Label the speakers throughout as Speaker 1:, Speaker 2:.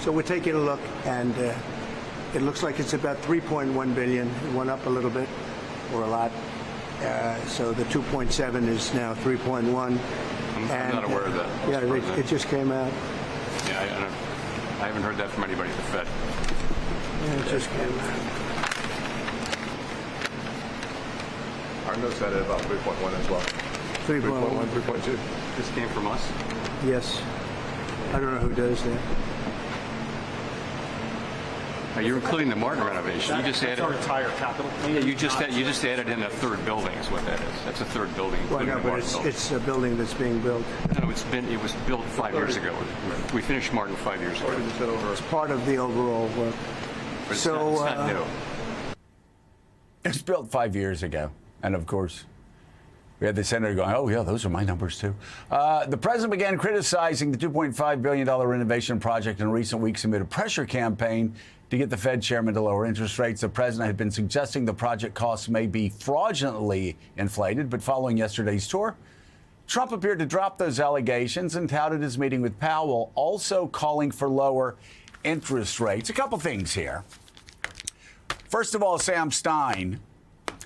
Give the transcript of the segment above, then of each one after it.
Speaker 1: So we're taking a look, and it looks like it's about 3.1 billion. It went up a little bit, or a lot. So the 2.7 is now 3.1.
Speaker 2: I'm not aware of that.
Speaker 1: Yeah, it just came out.
Speaker 2: Yeah, I haven't heard that from anybody at the Fed.
Speaker 1: Yeah, it just came out.
Speaker 3: Our notes had it about 3.1 as well.
Speaker 1: 3.1,
Speaker 3: 3.2.
Speaker 2: This came from us?
Speaker 1: Yes. I don't know who does that.
Speaker 2: You're including the Martin renovation. You just added
Speaker 4: our entire capital.
Speaker 2: Yeah, you just added in a third building. Is what that is. That's a third building.
Speaker 1: Well, no,
Speaker 2: the
Speaker 1: but
Speaker 2: Martin building.
Speaker 1: it's a building that's being built.
Speaker 2: No, it was built 5 years ago. We finished Martin 5 years ago.
Speaker 1: It's part of the overall work.
Speaker 2: But it's
Speaker 1: So
Speaker 2: not new.
Speaker 5: It was built 5 years ago, and of course, we had the senator going, "Oh yeah, those are my numbers too." The president began criticizing the $2.5 billion renovation project in recent weeks amid a pressure campaign to get the Fed chairman to lower interest rates. The president had been suggesting the project costs may be fraudulently inflated, but following yesterday's tour, Trump appeared to drop those allegations and touted his meeting with Powell, also calling for lower interest rates. A couple things here. First of all, Sam Stein,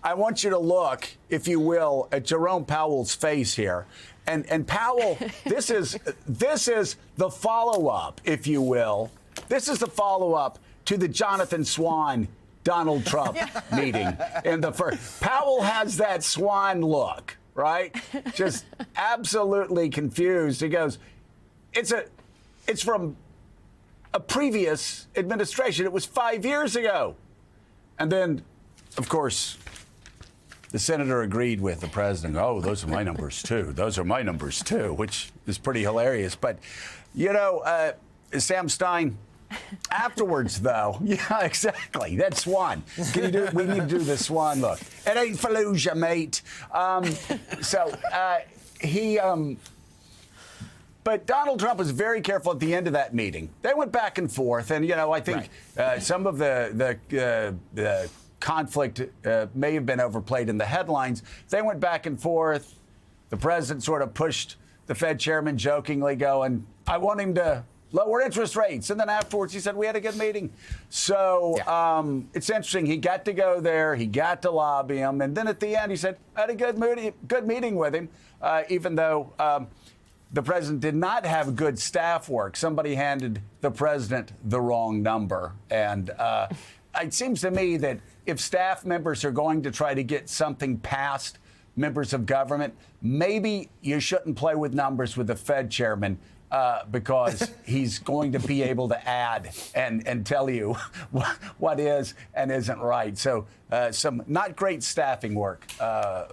Speaker 5: I want you to look, if you will, at Jerome Powell's face here. And Powell, this is the follow-up, if you will. This is the follow-up to the Jonathan Swan Donald Trump meeting in the first. Powell has that swan look, right? Just absolutely confused. He goes, it's from a previous administration. It was 5 years ago. And then, of course, the senator agreed with the president. "Oh, those are my numbers, too. Those are my numbers, too," which is pretty hilarious. But, you know, Sam Stein, afterwards, though, yeah, exactly. That swan. Can you do? We need to do the swan look. It ain't Fallujah, mate. But Donald Trump was very careful at the end of that meeting. They went back and forth, and you know, I think some of the conflict may have been overplayed in the headlines. They went back and forth. The president sort of pushed the Fed chairman jokingly, going, "I want him to lower interest rates." And then afterwards, he said, "We had a good meeting." So it's interesting. He got to go there. He got to lobby him. And then at the end, he said, "I had a good meeting with him," even though the president did not have good staff work. Somebody handed the president the wrong number. And it seems to me that if staff members are going to try to get something past members of government, maybe you shouldn't play with numbers with the Fed chairman. Because he's going to be able to add and tell you what is and isn't right. So some not great staffing work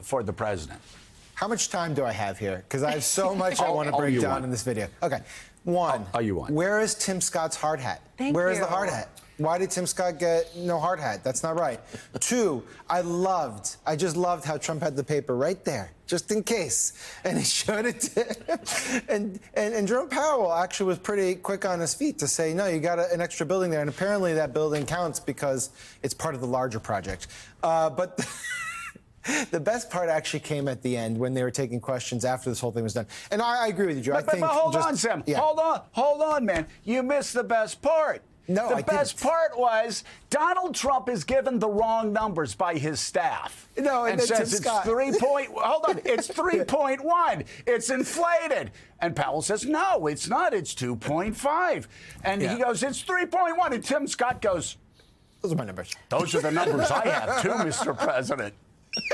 Speaker 5: for the president.
Speaker 6: How much time do I have here? Because I have so much I want to break down in this video. Okay. One, where is Tim Scott's hard hat? Where is the hard hat? Why did Tim Scott get no hard hat? That's not right. Two, I just loved how Trump had the paper right there, just in case. And he showed it to and Jerome Powell actually was pretty quick on his feet to say, no, you got an extra building there. And apparently that building counts because it's part of the larger project. But the best part actually came at the end when they were taking questions after this whole thing was done. And I agree with you, Joe.
Speaker 5: But hold on, Sam. Yeah. Hold on, man. You missed the best part.
Speaker 6: No,
Speaker 5: the best part was Donald Trump is given the wrong numbers by his staff.
Speaker 6: No,
Speaker 5: and says it's 3.1. It's inflated. And Powell says, no, it's not. It's 2.5. And he goes, it's 3.1. And Tim Scott goes,
Speaker 6: those are my numbers.
Speaker 5: Those are the numbers I have too, Mr. President.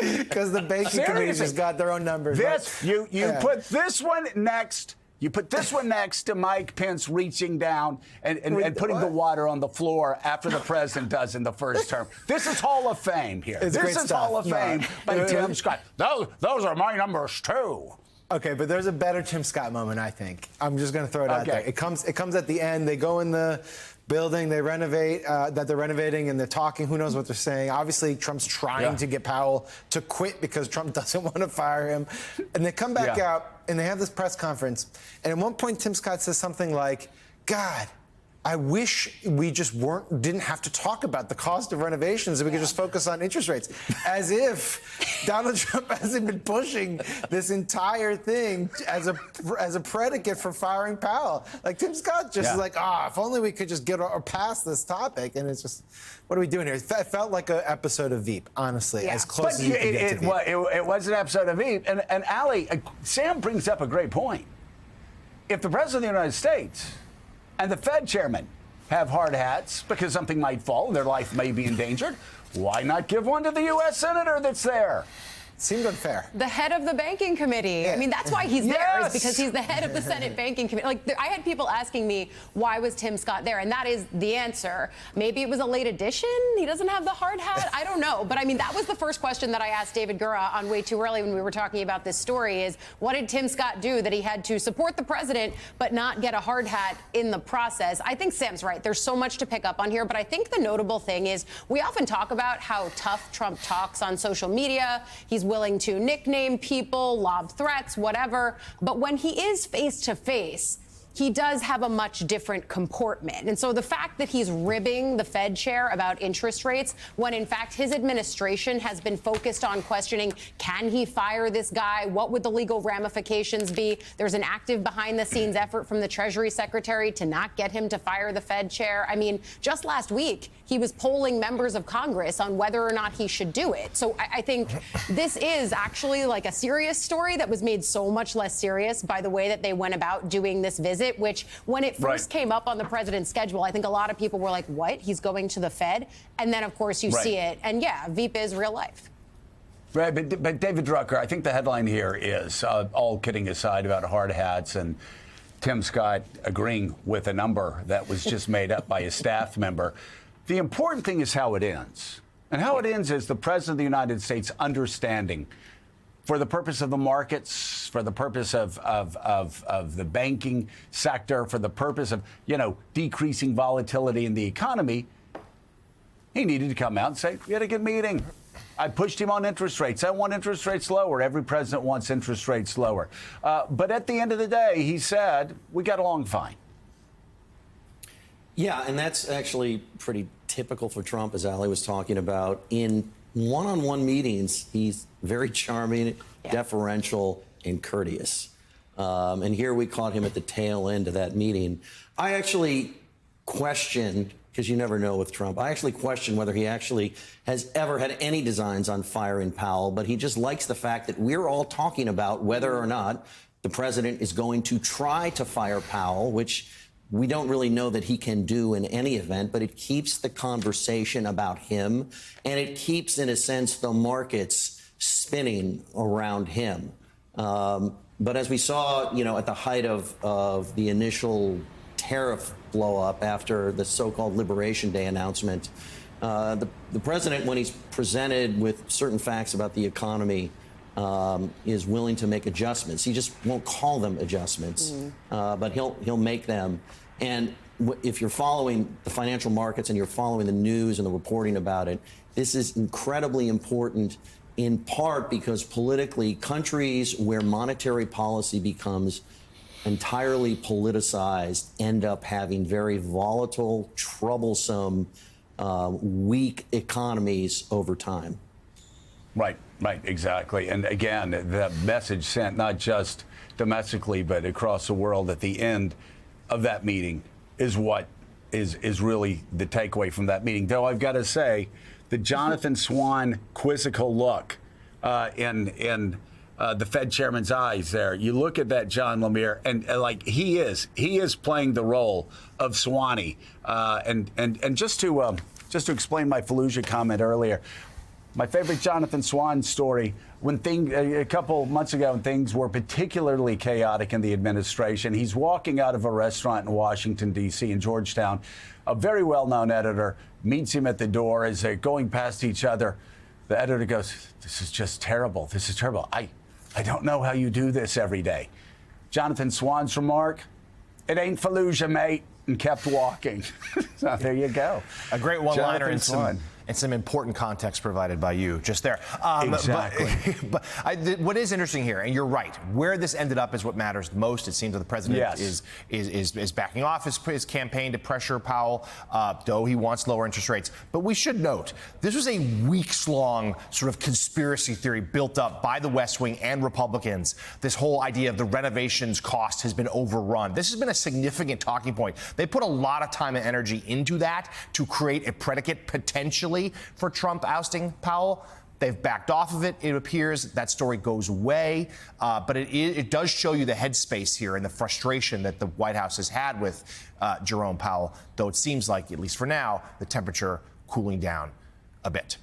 Speaker 6: Because the banking committee just got their own numbers.
Speaker 5: You put this one next. You put this one next to Mike Pence reaching down and putting the water on the floor after the president does in the first term. This is Hall of Fame here. This is Hall of Fame by Tim Scott. Those are my numbers, too.
Speaker 6: Okay, but there's a better Tim Scott moment, I think. I'm just going to throw it out there. It comes at the end. They go in the building, they renovate, that they're renovating, and they're talking. Who knows what they're saying? Obviously, Trump's trying to get Powell to quit because Trump doesn't want to fire him. And they come back out, and they have this press conference. And at one point, Tim Scott says something like, God, I wish we just didn't have to talk about the cost of renovations and we could just focus on interest rates. As if Donald Trump hasn't been pushing this entire thing as a predicate for firing Powell. Like Tim Scott just is like, if only we could just get past this topic. And it's just, what are we doing here? It felt like an episode of Veep, honestly, as close as you can get to Veep.
Speaker 5: It was an episode of Veep. And Ali, Sam brings up a great point. If the President of the United States and the Fed chairman have hard hats because something might fall and their life may be endangered, why not give one to the U.S. Senator that's there?
Speaker 6: Seemed unfair.
Speaker 4: The head of the banking committee. Yeah. I mean, that's why he's there, is because he's the head of the Senate banking committee. Like, I had people asking me, why was Tim Scott there? And that is the answer. Maybe it was a late addition. He doesn't have the hard hat. I don't know. But I mean, that was the first question that I asked David Gura on Way Too Early when we were talking about this story is, what did Tim Scott do that he had to support the president but not get a hard hat in the process? I think Sam's right. There's so much to pick up on here. But I think the notable thing is we often talk about how tough Trump talks on social media. He's willing to nickname people, lob threats, whatever. But when he is face to face, he does have a much different comportment. And so the fact that he's ribbing the Fed chair about interest rates, when in fact his administration has been focused on questioning, can he fire this guy? What would the legal ramifications be? There's an active behind the scenes effort from the Treasury Secretary to not get him to fire the Fed chair. I mean, just last week, he was polling members of Congress on whether or not he should do it. So I think this is actually like a serious story that was made so much less serious by the way that they went about doing this visit, which when it first came up on the president's schedule, I think a lot of people were like, what? He's going to the Fed? And then, of course, you see it. And yeah, Veep is real life.
Speaker 5: Right, but David Drucker, I think the headline here is, all kidding aside about hard hats and Tim Scott agreeing with a number that was just made up by a staff member. The important thing is how it ends. And how it ends is the President of the United States understanding, for the purpose of the markets, for the purpose of the banking sector, for the purpose of, decreasing volatility in the economy, he needed to come out and say, we had a good meeting. I pushed him on interest rates. I want interest rates lower. Every president wants interest rates lower. But at the end of the day, he said, we got along fine.
Speaker 7: Yeah, and that's actually pretty typical for Trump, as Ali was talking about. In one-on-one meetings, he's very charming, deferential, and courteous. And here we caught him at the tail end of that meeting. I actually questioned, because you never know with Trump, I actually questioned whether he actually has ever had any designs on firing Powell, but he just likes the fact that we're all talking about whether or not the president is going to try to fire Powell, which we don't really know that he can do in any event, but it keeps the conversation about him, and it keeps, in a sense, the markets spinning around him. But as we saw, at the height of the initial tariff blow-up after the so-called Liberation Day announcement, the president, when he's presented with certain facts about the economy, is willing to make adjustments. He just won't call them adjustments, but he'll make them. And if you're following the financial markets and you're following the news and the reporting about it, this is incredibly important, in part because politically, countries where monetary policy becomes entirely politicized end up having very volatile, troublesome, weak economies over time. Right, exactly. And again, the message sent not just domestically, but across the world at the end of that meeting is what is really the takeaway from that meeting. Though I've got to say, the Jonathan Swan quizzical look in the Fed chairman's eyes there. You look at that, John Lemire, and he is playing the role of Swanee. And just to explain my Fallujah comment earlier, my favorite Jonathan Swan story, when a couple months ago, when things were particularly chaotic in the administration, he's walking out of a restaurant in Washington, D.C., in Georgetown. A very well-known editor meets him at the door as they're going past each other. The editor goes, "This is just terrible. This is terrible. I don't know how you do this every day." Jonathan Swan's remark, "It ain't Fallujah, mate," and kept walking. So there you go.
Speaker 8: A great one-liner and some and some important context provided by you just there.
Speaker 5: Exactly.
Speaker 8: What is interesting here, and you're right, where this ended up is what matters most. It seems that the president is backing off his campaign to pressure Powell, though he wants lower interest rates. But we should note, this was a weeks-long sort of conspiracy theory built up by the West Wing and Republicans. This whole idea of the renovations cost has been overrun. This has been a significant talking point. They put a lot of time and energy into that to create a predicate potentially for Trump ousting Powell. They've backed off of it, it appears. That story goes away. But it does show you the headspace here and the frustration that the White House has had with Jerome Powell, though it seems like, at least for now, the temperature cooling down a bit.